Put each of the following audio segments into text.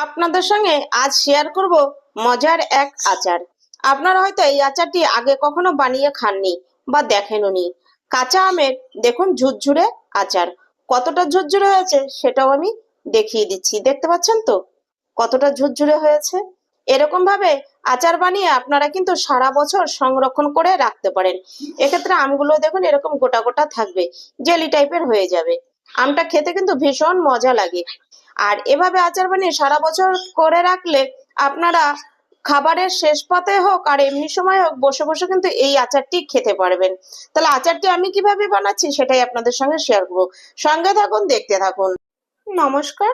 আপনাদের সঙ্গে আজ শেয়ার করব মজার এক আচার। আপনারা হয়তো এই আচারটি আগে কখনো বানিয়ে খাননি বা দেখেননি। কাঁচা আমের দেখুন ঝুরঝুরে আচার। কতটা ঝুরঝুরে হয়েছে সেটাও আমি দেখিয়ে দিচ্ছি। দেখতে পাচ্ছেন তো কতটা ঝুরঝুরে হয়েছে। এরকম ভাবে আচার বানিয়ে আপনারা কিন্তু সারা বছর সংরক্ষণ করে রাখতে পারেন। এক্ষেত্রে আমগুলো দেখুন এরকম গোটা গোটা থাকবে, জেলি টাইপের হয়ে যাবে। আমটা খেতে কিন্তু ভীষণ মজা লাগে। আর এভাবে আচার বানিয়ে সারা বছর করে রাখলে আপনারা খাবারের শেষ পাতে হোক আর এমনি সময় হোক বসে বসে কিন্তু এই আচারটি খেতে পারবেন। তাহলে আচারটি আমি কিভাবে বানাচ্ছি সেটাই আপনাদের সঙ্গে শেয়ার করবো। সঙ্গে থাকুন, দেখতে থাকুন। নমস্কার,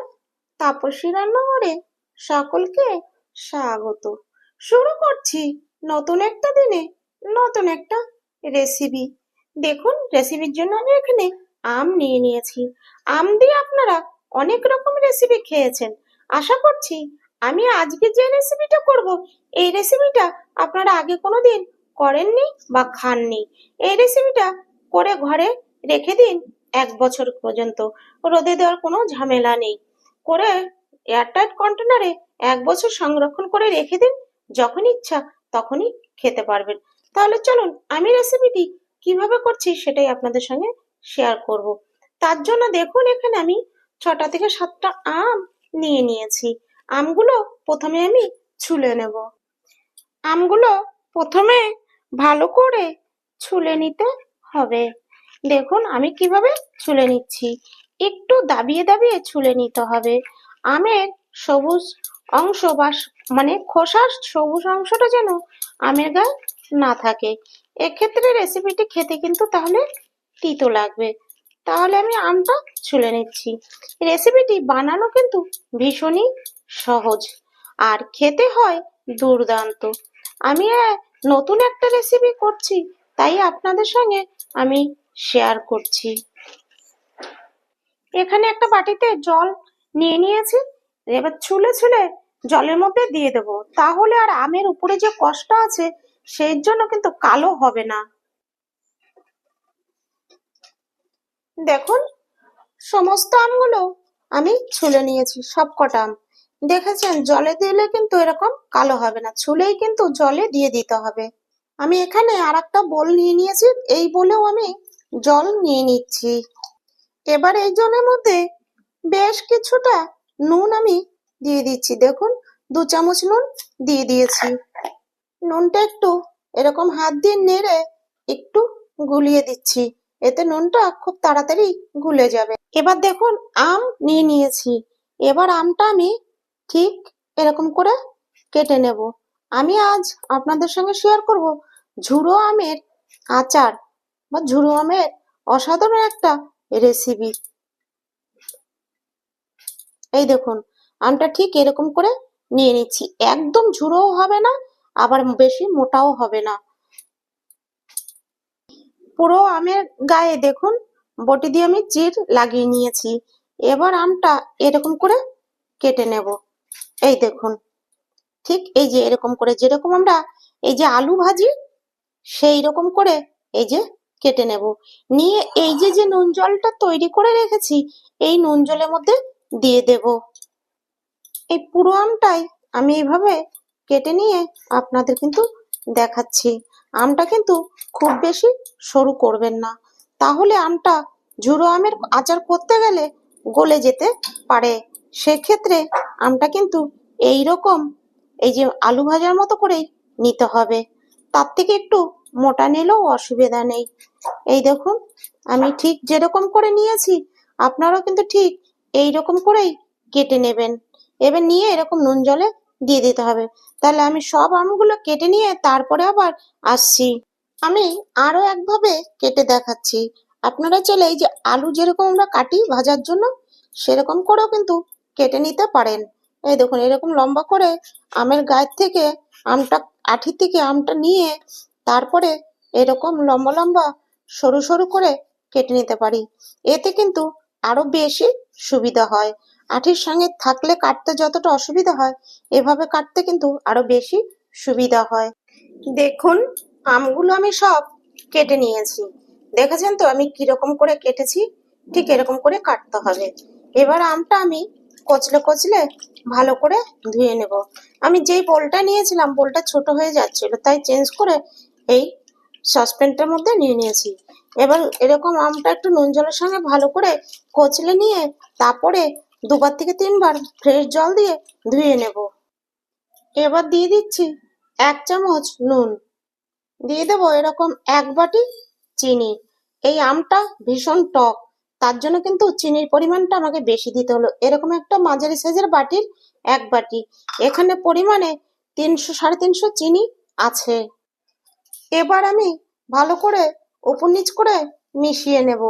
তাপসী রান্নাঘরে সকলকে স্বাগত। শুরু করছি নতুন একটা দিনে নতুন একটা রেসিপি। দেখুন রেসিপির জন্য আমি এখানে আম নিয়ে নিয়েছি। আম দিয়ে আপনারা অনেক রকম রেসিপি খেয়েছেন। আশা করছি আমি আজকে যে রেসিপিটা করব এই রেসিপিটা আপনারা আগে কোনোদিন করেননি বা খাননি। এই রেসিপিটা করে ঘরে রেখে দিন 1 বছর পর্যন্ত। রোদে দেওয়ার কোনো ঝামেলা নেই। করে এয়ারটাইট কন্টেনারে 1 বছর সংরক্ষণ করে রেখে দিন, যখন ইচ্ছা তখনই খেতে পারবেন। তাহলে চলুন আমি রেসিপিটি কিভাবে করছি সেটাই আপনাদের সঙ্গে শেয়ার করব। তার জন্য দেখুন এখানে আমি 6টা থেকে 7টা আম নিয়ে নিয়েছি। আমগুলো প্রথমে আমি ছুলে নেব। আমগুলো প্রথমে ভালো করে ছুলে নিতে হবে। দেখুন আমি কিভাবে ছুলে নিচ্ছি। একটু দাবিয়ে দাবিয়ে ছুলে নিতে হবে। আমের সবুজ অংশ বা মানে খোসার সবুজ অংশটা যেন আমের গায়ে না থাকে। এক্ষেত্রে রেসিপিটি খেতে কিন্তু তাহলে তিতো লাগবে। তাহলে আমি আমটা ছুলে নিচ্ছি। রেসিপিটি বানানো কিন্তু ভীষণই সহজ আর খেতে হয় দুর্দান্ত। আমি নতুন একটা রেসিপি করছি, তাই আপনাদের সঙ্গে আমি শেয়ার করছি। এখানে একটা বাটিতে জল নিয়ে নিয়েছি। এবার ছুলে ছুলে জলের মধ্যে দিয়ে দেবো, তাহলে আর আমের উপরে যে কষটা আছে সেই জন্য কিন্তু কালো হবে না। দেখুন সমস্ত আমগুলো আমি ছুলে নিয়েছি, সব কটা আম। দেখেছেন জলে দিলে কিন্তু এরকম কালো হবে না, ছুলেই কিন্তু জলে দিয়ে দিতে হবে। আমি এখানে আর একটা বোল নিয়ে নিয়েছি, এই বোলেও আমি জল নিয়ে নিচ্ছি। এবার এই জলের মধ্যে বেশ কিছুটা নুন আমি দিয়ে দিচ্ছি। দেখুন 2 চামচ নুন দিয়ে দিয়েছি। নুনটা একটু এরকম হাত দিয়ে নেড়ে একটু গুলিয়ে দিচ্ছি, এতে নুনটা খুব তাড়াতাড়ি গুলে যাবে। এবার দেখুন আম নিয়ে নিয়েছি। এবার আমটা আমি ঠিক এরকম করে কেটে নেব। আমি আজ আপনাদের সঙ্গে শেয়ার করব ঝুড়ো আমের আচার বা ঝুড়ো আমের অসাধারণ একটা রেসিপি। এই দেখুন আমটা ঠিক এরকম করে নিয়ে নিচ্ছি। একদম ঝুড়োও হবে না, আবার বেশি মোটাও হবে না। পুরো আমের গায়ে দেখুন বটি দিয়ে আমি চির লাগিয়ে নিয়েছি। এবার আমটা এরকম করে কেটে নেব। এই দেখুন ঠিক এই যে এরকম করে, যেরকম আমরা এই যে আলু ভাজি সেই রকম করে এই যে কেটে নেব। নিয়ে এই যে যে নুন জলটা তৈরি করে রেখেছি এই নুন জলের মধ্যে দিয়ে দেব। এই পুরো আমটাই আমি এইভাবে কেটে নিয়ে আপনাদের কিন্তু দেখাচ্ছি। আমটা কিন্তু খুব বেশি সরু করবেন না, তাহলে আমটা ঝুড়ো আমের আচার করতে গেলে গলে যেতে পারে। সেক্ষেত্রে আমটা কিন্তু এই রকম এই যে আলু ভাজার মতো করেই নিতে হবে, তার থেকে একটু মোটা নিলেও অসুবিধা নেই। এই দেখুন আমি ঠিক যেরকম করে নিয়েছি আপনারাও কিন্তু ঠিক এই রকম করেই কেটে নেবেন। এবার নিয়ে এরকম নুন জলে দিয়ে দিতে হবে। তাহলে আমি সব আমগুলো কেটে নিয়ে তারপরে আবার আসছি। আমি আরো একভাবে কেটে দেখাচ্ছি। আপনারা চাইলে এই যে আলু যেরকম আমরা কাটি ভাজার জন্য সেরকম করেও কিন্তু কেটে নিতে পারেন। এই দেখুন এরকম লম্বা করে আমের গায়ের থেকে আমটা, আঠি থেকে আমটা নিয়ে তারপরে এরকম লম্বা লম্বা সরু সরু করে কেটে নিতে পারি। এতে কিন্তু আরো বেশি সুবিধা হয়। আঠির সঙ্গে থাকলে কাটতে যতটা অসুবিধা হয়, এভাবে কাটতে কিন্তু আরো বেশি সুবিধা হয়। দেখুন আমগুলো আমি সব কেটে নিয়েছি। দেখেছেন তো আমি কিরকম করে কেটেছি, ঠিক এরকম করে কাটতে হবে। এবার আমটা আমি কচলে কচলে ভালো করে ধুয়ে নেব। আমি যেই বোলটা নিয়েছিলাম বোলটা ছোট হয়ে যাচ্ছিল, তাই চেঞ্জ করে এই সসপ্যানটার মধ্যে নিয়ে নিয়েছি। এবার এরকম আমটা একটু নুন জলের সঙ্গে ভালো করে কচলে নিয়ে তারপরে 2বার থেকে 3বার ফ্রেশ জল দিয়ে ধুয়ে নেব। এবার দিয়ে দিচ্ছি 1 চামচ নুন, দিয়ে দেবো এরকম 1 বাটি চিনি। এই আমটা ভীষণ টক, তার জন্য কিন্তু চিনির পরিমাণটা আমাকে বেশি দিতে হলো। এরকম একটা মাঝারি সাইজের বাটির 1 বাটি, এখানে পরিমাণে 300-350 চিনি আছে। এবার আমি ভালো করে উপর নিচ করে মিশিয়ে নেব।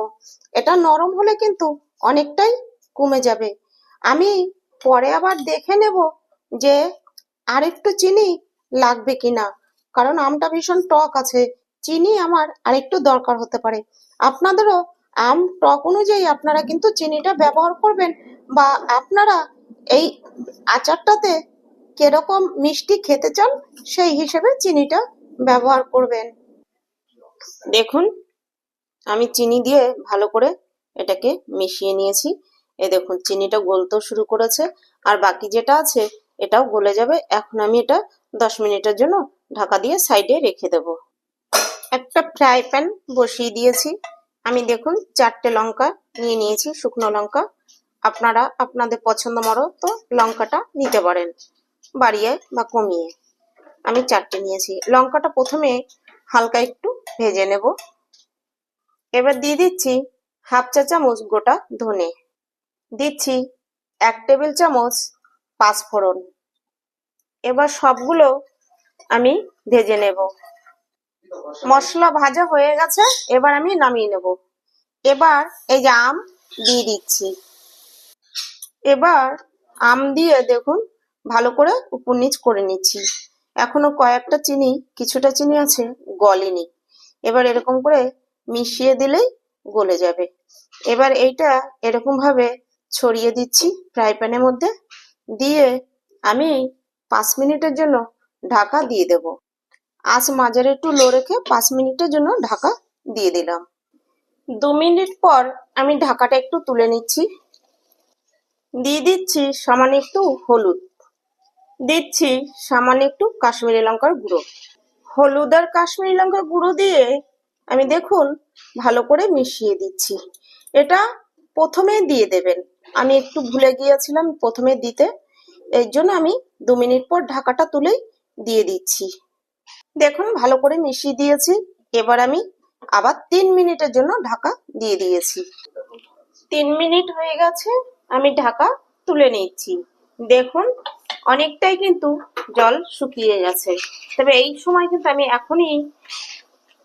এটা নরম হলে কিন্তু অনেকটাই কমে যাবে। আমি পরে আবার দেখে নেব যে আরেকটু চিনি লাগবে কিনা, কারণ আমটা ভীষণ টক আছে, চিনি আমার আরেকটু দরকার হতে পারে। আপনাদেরও আম টক অনুযায়ী আপনারা কিন্তু চিনিটা ব্যবহার করবেন, বা আপনারা এই আচারটাতে কিরকম মিষ্টি খেতে চান সেই হিসেবে চিনিটা ব্যবহার করবেন। দেখুন আমি চিনি দিয়ে ভালো করে এটাকে মিশিয়ে নিয়েছি। দেখুন চিনিটা গলতেও শুরু করেছে, আর বাকি যেটা আছে এটাও গলে যাবে। এখন আমি এটা 10 মিনিটের জন্য ঢাকা দিয়ে সাইডে রেখে দেব। একটা ফ্রাই প্যান বসিয়ে দিয়েছি। আমি দেখুন 4টে লঙ্কা নিয়ে নিয়েছি, শুকনো লঙ্কা। আপনারা আপনাদের পছন্দ মতো লঙ্কাটা নিতে পারেন, বাড়িয়ে বা কমিয়ে। আমি 4টে নিয়েছি। লঙ্কাটা প্রথমে হালকা একটু ভেজে নেব। এবার দিয়ে দিচ্ছি 1/2 চা চামচ গোটা ধনে, দিচ্ছি 1 টেবিল চামচ পাঁচফোড়ন। এবার সবগুলো আমি ভেজে নেব। মশলা ভাজা হয়ে গেছে, এবার আমি নামিয়ে নেব। এবার এই যে আম দিয়ে দিচ্ছি। এবার আম দিয়ে দেখুন ভালো করে উপর নিচ করে নিচ্ছি। এখনো কয়েকটা চিনি, কিছুটা চিনি আছে গলেনি। এবার এরকম করে মিশিয়ে দিলেই গলে যাবে। এবার এইটা এরকম ভাবে ছড়িয়ে দিচ্ছি ফ্রাই প্যানের মধ্যে, দিয়ে আমি 5 মিনিটের জন্য ঢাকা দিয়ে দেব। আঁচ মাঝারি একটু লো রেখে 5 মিনিটের জন্য ঢাকা দিয়ে দিলাম। 2 মিনিট পর আমি ঢাকাটা একটু তুলে নিচ্ছি। দিয়ে দিচ্ছি সামান্য একটু হলুদ, দিচ্ছি সামান্য একটু কাশ্মীরি লঙ্কার গুঁড়ো। হলুদ আর কাশ্মীরি লঙ্কার গুঁড়ো দিয়ে আমি দেখুন ভালো করে মিশিয়ে দিচ্ছি। এটা প্রথমে দিয়ে দেবেন, আমি একটু ভুলে গিয়েছিলাম প্রথমে দিতে, এর জন্য আমি 2 মিনিট পর ঢাকাটা তুলেই দিয়ে দিচ্ছি। দেখুন ভালো করে মিশিয়ে দিয়েছি। এবার আমি আবার 3 মিনিটের জন্য ঢাকা দিয়ে দিয়েছি। 3 মিনিট হয়ে গেছে, আমি ঢাকা তুলে নিচ্ছি। দেখুন অনেকটাই কিন্তু জল শুকিয়ে গেছে। তবে এই সময় কিন্তু আমি এখনই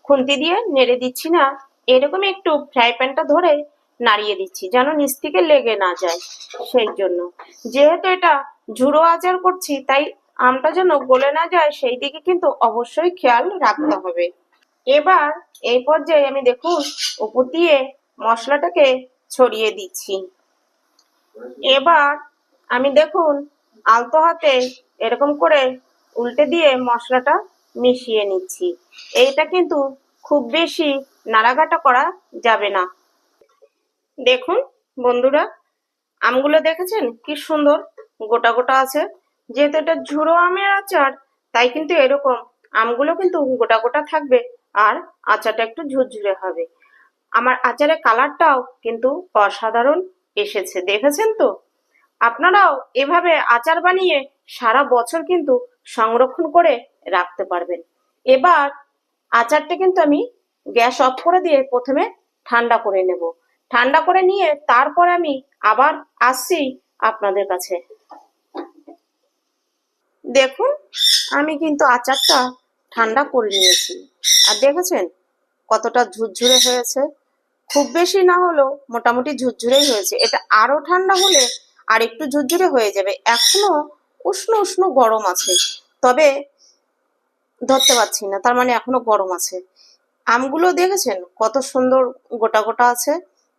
খুন্তি দিয়ে নেড়ে দিচ্ছি না, এরকম একটু ফ্রাই প্যানটা ধরে নাড়িয়ে দিচ্ছি যেন নিচ থেকে লেগে না যায়। সেই জন্য, যেহেতু এটা ঝুড়ো আচার করছি, তাই আমটা যেন গলে না যায় সেই দিকে কিন্তু অবশ্যই খেয়াল রাখতে হবে। এবার এই পর্যায়ে আমি দেখুন উপর দিয়ে মশলাটাকে ছড়িয়ে দিচ্ছি। এবার আমি দেখুন আলতো হাতে এরকম করে উল্টে দিয়ে মশলাটা মিশিয়ে নিচ্ছি। এইটা কিন্তু খুব বেশি নাড়াঘাটা করা যাবে না। দেখুন বন্ধুরা, আমগুলো দেখেছেন কি সুন্দর গোটা গোটা আছে। যেহেতু এটা ঝুড়ো আমের আচার, তাই কিন্তু এরকম আমগুলো কিন্তু গোটা গোটা থাকবে, আর আচারটা একটু ঝুরঝুরে হবে। আমার আচারের কালারটাও কিন্তু অসাধারণ এসেছে, দেখেছেন তো? আপনারাও এভাবে আচার বানিয়ে সারা বছর কিন্তু সংরক্ষণ করে রাখতে পারবেন। এবার আচারটা কিন্তু আমি গ্যাস অফ করে দিয়ে প্রথমে ঠান্ডা করে নেব। ঠান্ডা করে নিয়ে তারপর আমি আবার আসছি আপনাদের কাছে। দেখুন আমি কিন্তু আচারটা ঠান্ডা করে নিয়েছি, আর দেখেছেন কতটা ঝুরঝুরে হয়েছে। খুব বেশি না হলেও মোটামুটি ঝুরঝুরেই হয়েছে। এটা আরো ঠান্ডা হলে আর একটু ঝুরঝুরে হয়ে যাবে। এখনো উষ্ণ উষ্ণ গরম আছে, তবে ধরতে পারছি না, তার মানে এখনো গরম আছে। আমগুলো দেখেছেন কত সুন্দর গোটা গোটা আছে।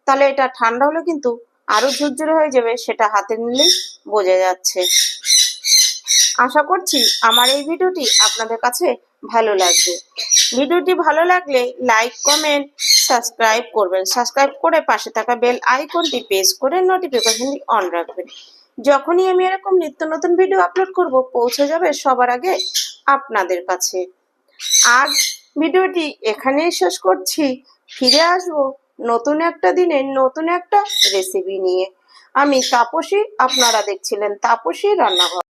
তাহলে এটা ঠান্ডা হলে কিন্তু আরো ঝুরঝুরে হয়ে যাবে, সেটা হাতে নিলেই বোঝা যাচ্ছে। আশা করছি আমার এই ভিডিওটি আপনাদের কাছে ভালো লাগবে। ভিডিওটি ভালো লাগলে লাইক, কমেন্ট, সাবস্ক্রাইব করবেন। সাবস্ক্রাইব করে পাশে থাকা বেল আইকনটি প্রেস করে নোটিফিকেশনটি অন রাখবেন। যখনই আমি এরকম নিত্য নতুন ভিডিও আপলোড করব পৌঁছে যাবে সবার আগে আপনাদের কাছে। আজ ভিডিওটি এখানেই শেষ করছি। ফিরে আসবো নতুন একটা দিনে নতুন একটা রেসিপি নিয়ে। আমি তাপসী, আপনারা দেখছিলেন তাপসী রান্নাঘর।